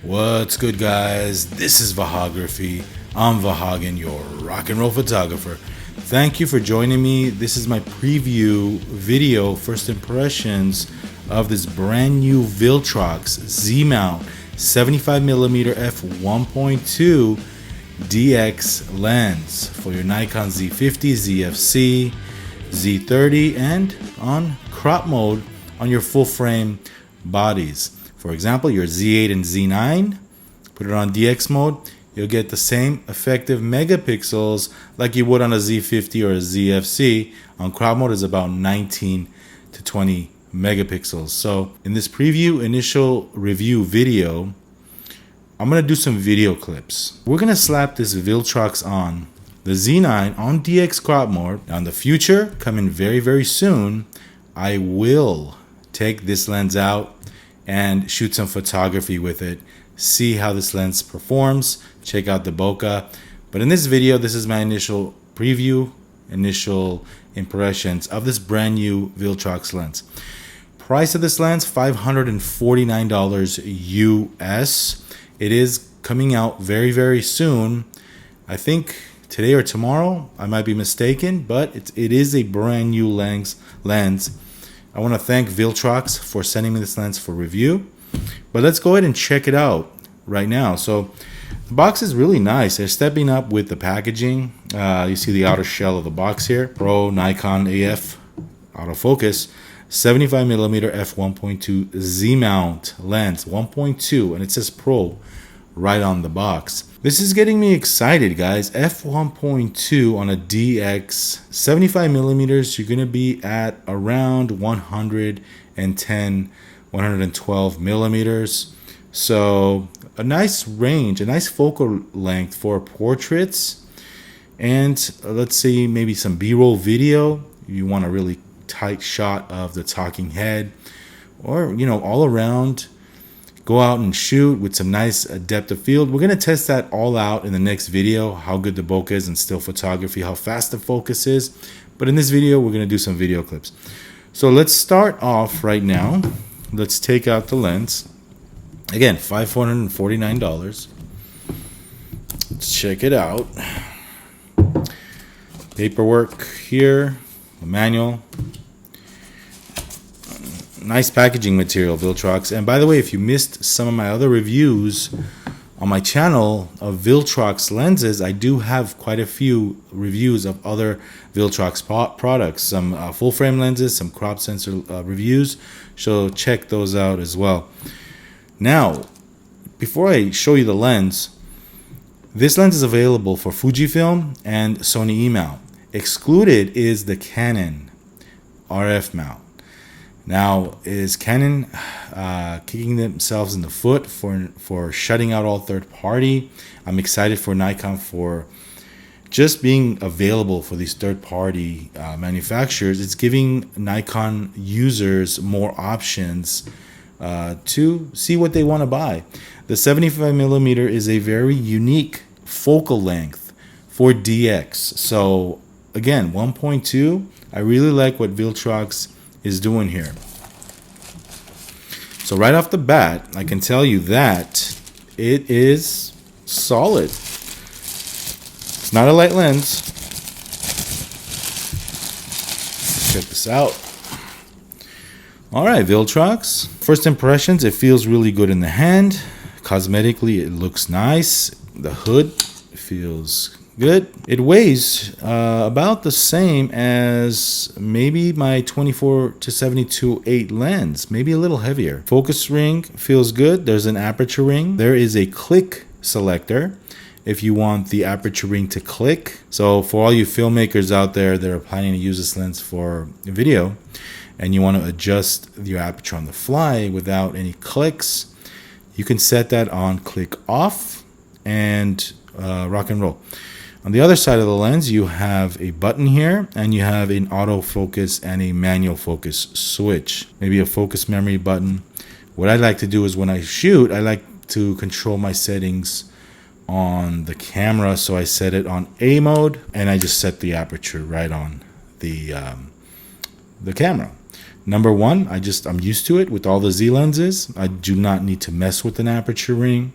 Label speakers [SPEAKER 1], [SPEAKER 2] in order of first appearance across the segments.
[SPEAKER 1] What's good, guys? This is Vahagraphy. I'm Vahagan, your rock and roll photographer. Thank you for joining me. This is my preview video, first impressions of this brand new Viltrox Z-mount 75mm f1.2 DX lens for your Nikon Z50 Zfc Z30 and on crop mode on your full frame bodies. For example, your Z8 and Z9, put it on DX mode, you'll get the same effective megapixels like you would on a Z50 or a ZFC. On crop mode is about 19 to 20 megapixels. So in this preview initial review video, I'm going to do some video clips. We're going to slap this Viltrox on the Z9 on DX crop mode. Now in the future, coming very, very soon, I will take this lens out and shoot some photography with it, see how this lens performs, check out the bokeh. But in this video, this is my initial preview, initial impressions of this brand new Viltrox lens. Price of this lens, $549 US. It is coming out very, very soon. I think today or tomorrow, I might be mistaken, but it is a brand new lens. I want to thank Viltrox for sending me this lens for review. But let's go ahead and check it out right now. So the box is really nice. They're stepping up with the packaging. You see the outer shell of the box here. Pro Nikon AF autofocus 75mm f1.2 Z-mount lens 1.2, and it says Pro right on the box. This is getting me excited, guys. f1.2 on a DX 75mm, you're going to be at around 110, 112 millimeters. So a nice range, a nice focal length for portraits, and let's say maybe some B-roll video. You want a really tight shot of the talking head, or all around. Go out and shoot with some nice depth of field. We're going to test that all out in the next video, how good the bokeh is in still photography, how fast the focus is. But in this video, we're going to do some video clips. So let's start off right now. Let's take out the lens. Again, $549. Let's check it out. Paperwork here, a manual. Nice packaging material, Viltrox. And by the way, if you missed some of my other reviews on my channel of Viltrox lenses, I do have quite a few reviews of other Viltrox products, some full frame lenses, some crop sensor reviews, so check those out as well. Now, before I show you the lens, this lens is available for Fujifilm and Sony E-mount. Excluded is the Canon RF mount. Now, is Canon kicking themselves in the foot for shutting out all third party? I'm excited for Nikon for just being available for these third party manufacturers. It's giving Nikon users more options to see what they want to buy. The 75mm is a very unique focal length for DX. So again, 1.2, I really like what Viltrox is doing here. So right off the bat, I can tell you that it is solid. It's not a light lens. Let's check this out. All right, Viltrox. First impressions, it feels really good in the hand. Cosmetically, it looks nice. The hood feels good. It weighs about the same as maybe my 24-72-8 lens, maybe a little heavier. Focus ring feels good. There's an aperture ring. There is a click selector if you want the aperture ring to click. So for all you filmmakers out there that are planning to use this lens for video and you want to adjust your aperture on the fly without any clicks, you can set that on click off and rock and roll. On the other side of the lens, you have a button here, and you have an autofocus and a manual focus switch. Maybe a focus memory button. What I like to do is when I shoot, I like to control my settings on the camera. So I set it on A mode, and I just set the aperture right on the camera. Number one, I'm used to it with all the Z lenses. I do not need to mess with an aperture ring.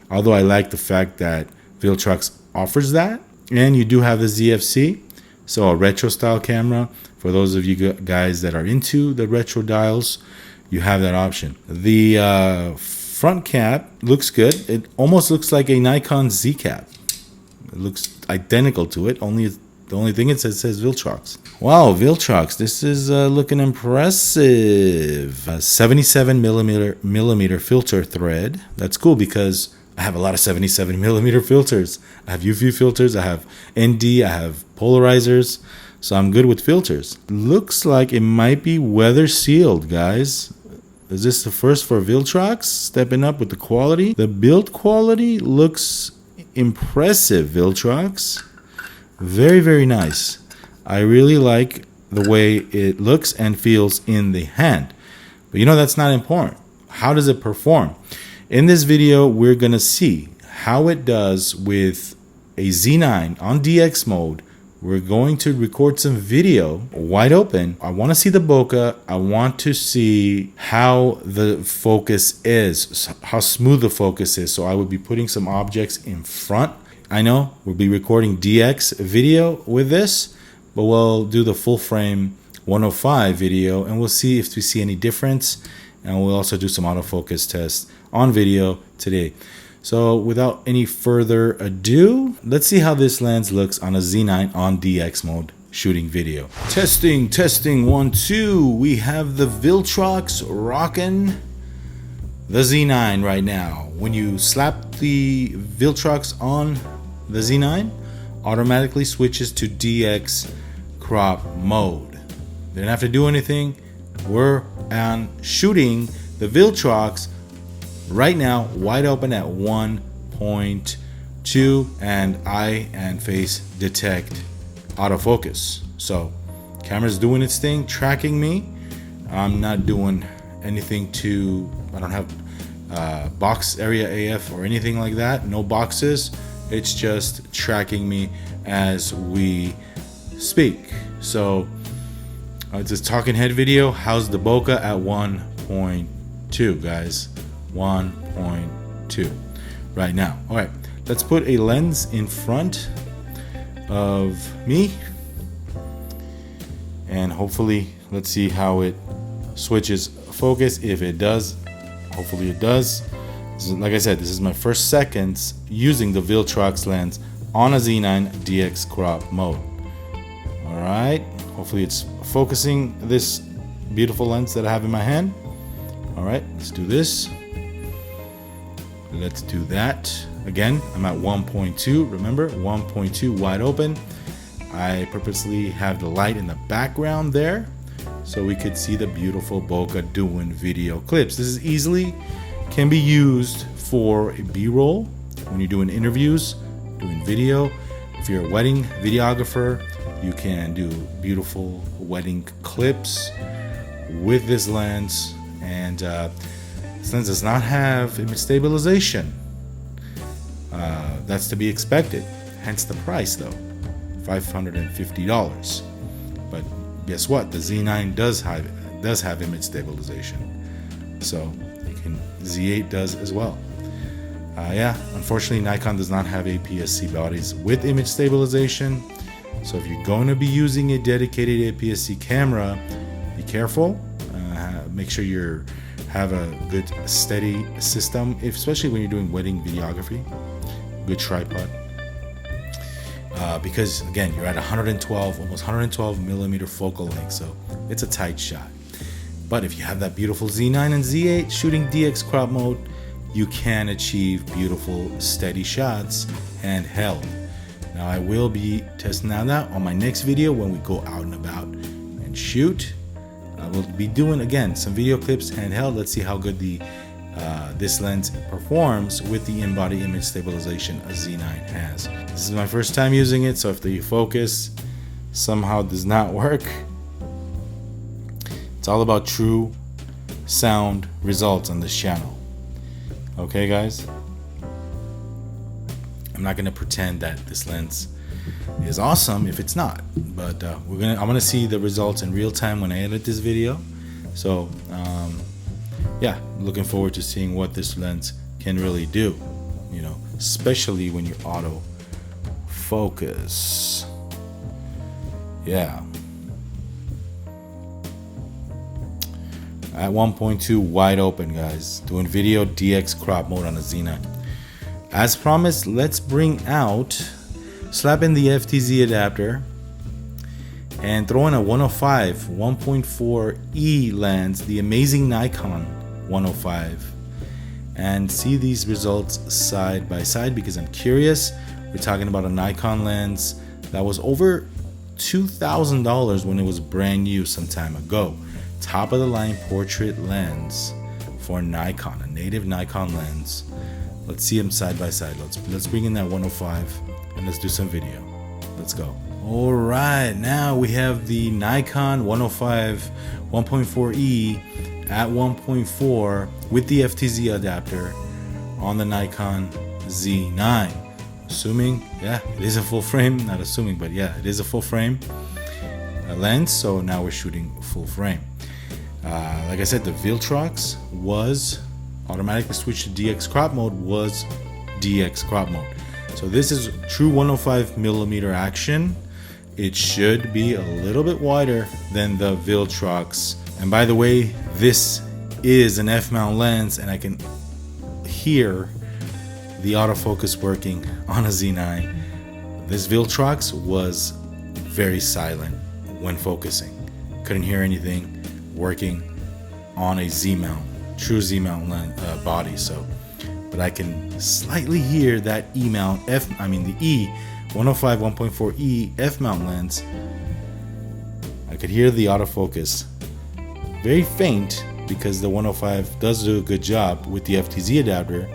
[SPEAKER 1] Although I like the fact that Viltrox offers that. And you do have the ZFC, so a retro style camera. For those of you guys that are into the retro dials, you have that option. The front cap looks good. It almost looks like a Nikon Z cap. It looks identical to it, the only thing it says Viltrox. Wow, Viltrox, this is looking impressive. 77 millimeter filter thread. That's cool because I have a lot of 77 millimeter filters. I have UV filters, I have ND, I have polarizers, so I'm good with filters. Looks like it might be weather sealed, guys. Is this the first for Viltrox? Stepping up with the quality. The build quality looks impressive, Viltrox. Very, very nice. I really like the way it looks and feels in the hand. But you know, that's not important. How does it perform? In this video, we're going to see how it does with a Z9 on DX mode. We're going to record some video wide open. I want to see the bokeh. I want to see how the focus is, how smooth the focus is. So I would be putting some objects in front. I know we'll be recording DX video with this, but we'll do the full frame 105 video and we'll see if we see any difference. And we'll also do some autofocus tests on video today. So without any further ado, let's see how this lens looks on a Z9 on DX mode shooting video. Testing, 1, 2. We have the Viltrox rocking the Z9 right now. When you slap the Viltrox on the Z9, automatically switches to DX crop mode. Didn't have to do anything. We're on shooting the Viltrox right now, wide open at 1.2 and eye and face detect autofocus. So camera's doing its thing, tracking me. I'm not doing anything I don't have box area AF or anything like that. No boxes. It's just tracking me as we speak. So it's a talking head video. How's the bokeh at 1.2, guys? 1.2 right now. All right, let's put a lens in front of me and hopefully let's see how it switches focus. If it does, hopefully it does. Like I said, this is my first seconds using the Viltrox lens on a Z9 DX crop mode. All right, hopefully it's focusing this beautiful lens that I have in my hand. All right, let's do this. Let's do that. Again, I'm at 1.2. Remember, 1.2 wide open. I purposely have the light in the background there so we could see the beautiful bokeh doing video clips. This is easily can be used for a B-roll when you're doing interviews, doing video. If you're a wedding videographer, you can do beautiful wedding clips with this lens. And this lens does not have image stabilization. That's to be expected. Hence the price, though, $550. But guess what? The Z9 does have image stabilization. So Z8 does as well. Yeah, unfortunately, Nikon does not have APS-C bodies with image stabilization. So if you're going to be using a dedicated APS-C camera, be careful. Make sure you have a good steady system, especially when you're doing wedding videography. Good tripod. Because again, you're at 112, almost 112 millimeter focal length, so it's a tight shot. But if you have that beautiful Z9 and Z8 shooting DX crop mode, you can achieve beautiful steady shots handheld. Now I will be testing that out on my next video when we go out and about and shoot. I will be doing again some video clips handheld. Let's see how good this lens performs with the in-body image stabilization a Z9 has. This is my first time using it, so if the focus somehow does not work, it's all about true sound results on this channel. Okay, guys? I'm not gonna pretend that this lens is awesome if it's not, but I'm gonna see the results in real time when I edit this video. So yeah, looking forward to seeing what this lens can really do, you know, especially when you auto focus. Yeah. At 1.2 wide open, guys, doing video DX crop mode on a Z9. As promised, let's slap in the FTZ adapter and throw in a 105 1.4e lens, the amazing Nikon 105, and see these results side by side because I'm curious. We're talking about a Nikon lens that was over $2,000 when it was brand new some time ago. Top of the line portrait lens for Nikon, a native Nikon lens. Let's see them side by side. Let's bring in that 105 and let's do some video. Let's go. All right, now we have the Nikon 105 1.4e at 1.4 with the FTZ adapter on the Nikon Z9. Assuming, yeah, it is a full frame. Not assuming, but yeah, it is a full frame lens. So now we're shooting full frame. Like I said, the Viltrox was automatically switched to DX crop mode, was DX crop mode. So this is true 105mm action. It should be a little bit wider than the Viltrox. And by the way, this is an F-mount lens, and I can hear the autofocus working on a Z9. This Viltrox was very silent when focusing. Couldn't hear anything working on a Z-mount, true Z-mount body. So, but I can slightly hear that E-mount the E 105 1.4e F-mount lens. I could hear the autofocus, very faint because the 105 does do a good job with the FTZ adapter,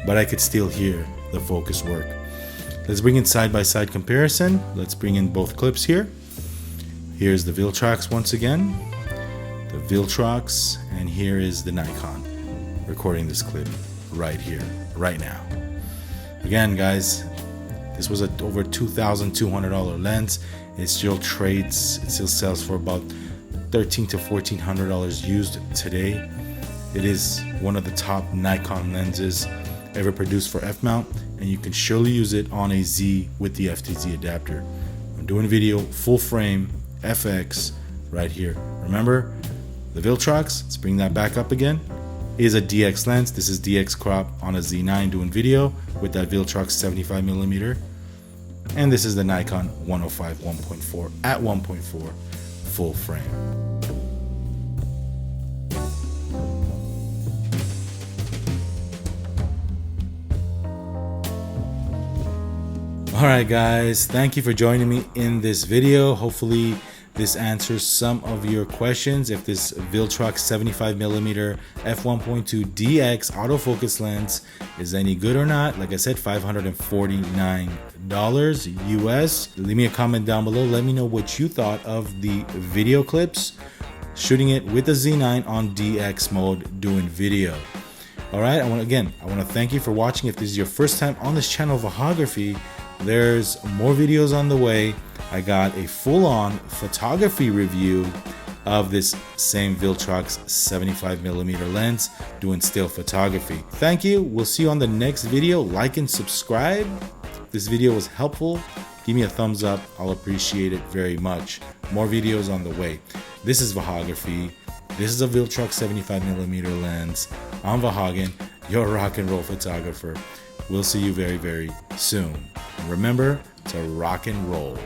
[SPEAKER 1] but I could still hear the focus work. Let's bring in side-by-side comparison. Let's bring in both clips here. Here's the Viltrox once again, the Viltrox, and here is the Nikon recording this clip right here, right now. Again, guys, this was a over $2,200 lens. It still trades, it still sells for about $1,300 to $1,400 used today. It is one of the top Nikon lenses ever produced for F-mount, and you can surely use it on a Z with the FTZ adapter. I'm doing video full frame FX right here. Remember, the Viltrox, let's bring that back up again, is a DX lens. This is DX crop on a Z9 doing video with that Viltrox 75mm. And this is the Nikon 105 1.4 at 1.4 full frame. Alright guys, thank you for joining me in this video. Hopefully this answers some of your questions. If this Viltrox 75mm f1.2 DX autofocus lens is any good or not. Like I said, $549 US. Leave me a comment down below. Let me know what you thought of the video clips, shooting it with the Z9 on DX mode, doing video. Alright, I want to thank you for watching. If this is your first time on this channel, Vahagraphy, there's more videos on the way. I got a full-on photography review of this same Viltrox 75mm lens doing still photography. Thank you. We'll see you on the next video. Like and subscribe. If this video was helpful, give me a thumbs up. I'll appreciate it very much. More videos on the way. This is Vahagraphy. This is a Viltrox 75mm lens. I'm Vahagan, your rock and roll photographer. We'll see you very, very soon. And remember to rock and roll.